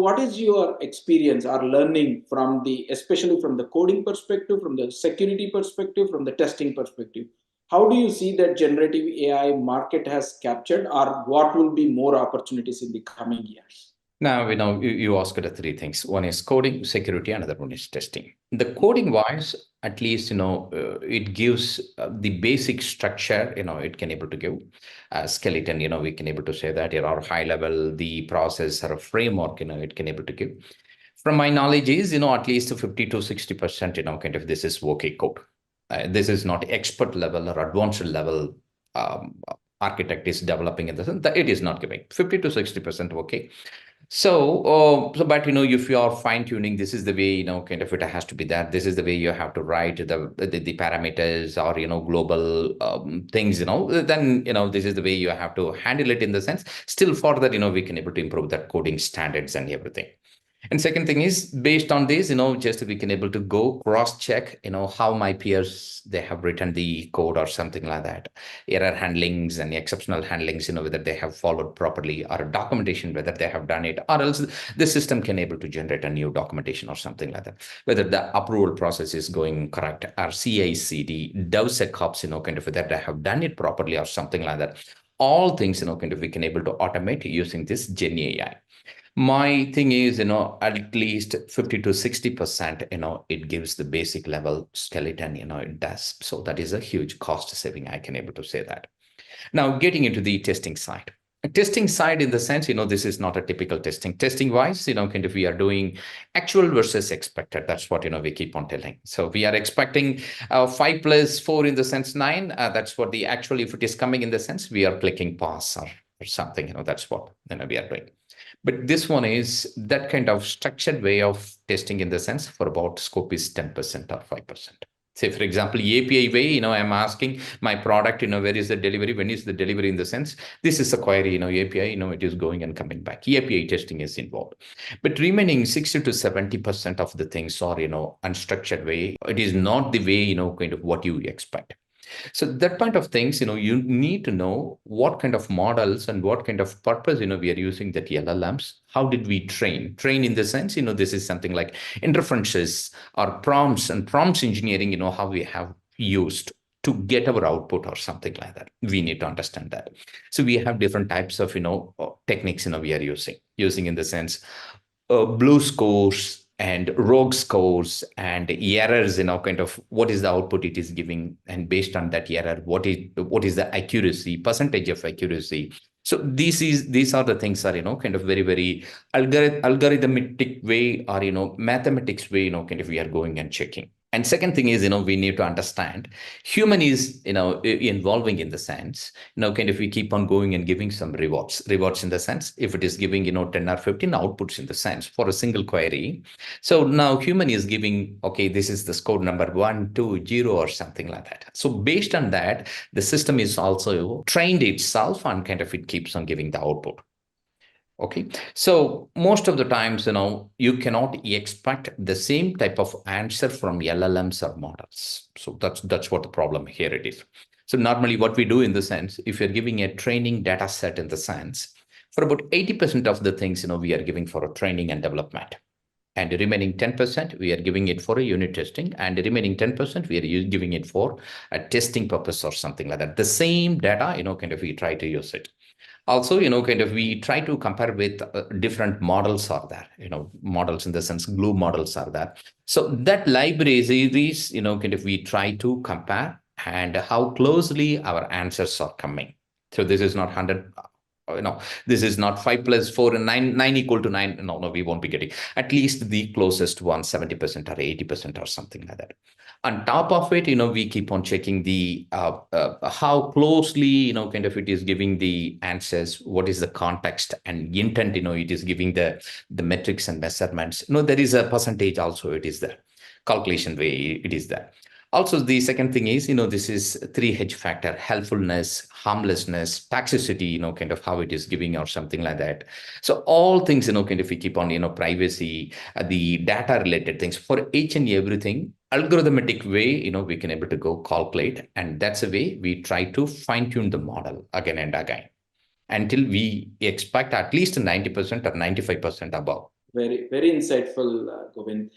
what is your experience or learning from especially from the coding perspective, from the security perspective, from the testing perspective? How do you see that generative AI market has captured, or what will be more opportunities in the coming years? Now, you asked the three things. One is coding, security, another one is testing. The coding wise, at least, it gives the basic structure, it can able to give a skeleton, we can able to say that, or high level, the process or a framework, it can able to give. From my knowledge is, at least 50 to 60%, kind of this is okay code. This is not expert level or advanced level architect is developing in the sense that it is not giving 50 to 60% okay. But if you are fine tuning, this is the way kind of it has to be that. This is the way you have to write the parameters or global things. Then this is the way you have to handle it in the sense. Still, further we can able to improve that coding standards and everything. And second thing is based on this, just we can able to go cross check, how my peers, they have written the code or something like that. Error handlings and exceptional handlings, whether they have followed properly, or documentation, whether they have done it, or else the system can able to generate a new documentation or something like that. Whether the approval process is going correct, or CI/CD, DevSecOps, kind of whether they have done it properly or something like that. All things, kind of we can able to automate using this Gen AI. My thing is, at least 50 to 60%, it gives the basic level skeleton, it does. So that is a huge cost saving. I can able to say that. Now, getting into the testing side. Testing side in the sense, this is not a typical testing. Testing wise, kind of we are doing actual versus expected. That's what, we keep on telling. So we are expecting 5 plus 4 in the sense 9. That's what the actual, if it is coming in the sense, we are clicking pass or something, that's what we are doing. But this one is that kind of structured way of testing in the sense for about scope is 10% or 5%. Say, for example, API way, I'm asking my product, where is the delivery? When is the delivery in the sense? This is a query, API, it is going and coming back. API testing is involved. But remaining 60 to 70% of the things are, unstructured way. It is not the way, kind of what you expect. So that kind of things, you need to know what kind of models and what kind of purpose, we are using that LLMs. How did we train? Train in the sense, this is something like inferences or prompts and prompts engineering, how we have used to get our output or something like that. We need to understand that. So we have different types of, techniques, we are using in the sense, blue scores and rogue scores and errors, kind of what is the output it is giving, and based on that error, what is the accuracy, percentage of accuracy. So these are the things are, kind of very, very algorithmic way or, mathematics way, kind of we are going and checking. And second thing is, we need to understand human is, involving in the sense, kind of we keep on going and giving some rewards in the sense, if it is giving, 10 or 15 outputs in the sense for a single query. So now human is giving, okay, this is the score number 1, 2, 0 or something like that. So based on that, the system is also trained itself and kind of it keeps on giving the output. Okay, so most of the times, you cannot expect the same type of answer from LLMs or models. So that's what the problem here it is. So normally what we do in the sense, if you're giving a training data set in the sense, for about 80% of the things, we are giving for a training and development. And the remaining 10%, we are giving it for a unit testing. And the remaining 10%, we are giving it for a testing purpose or something like that. The same data, kind of we try to use it. Also, kind of we try to compare with different models are there, models in the sense glue models are there. So that libraries, kind of we try to compare and how closely our answers are coming. So this is not 100, this is not 5 plus 4 and 9 equal to 9. No, we won't be getting at least the closest one, 70% or 80% or something like that. On top of it, we keep on checking the how closely, kind of it is giving the answers, what is the context and intent, it is giving the metrics and measurements. There is a percentage also, it is there. Calculation way, it is there. Also, the second thing is, this is 3H factor, helpfulness, harmlessness, toxicity, kind of how it is giving or something like that. So all things, kind of we keep on, privacy, the data related things for each and everything, algorithmic way, we can able to go calculate. And that's a way we try to fine tune the model again and again until we expect at least 90% or 95% above. Very, very insightful, Govind.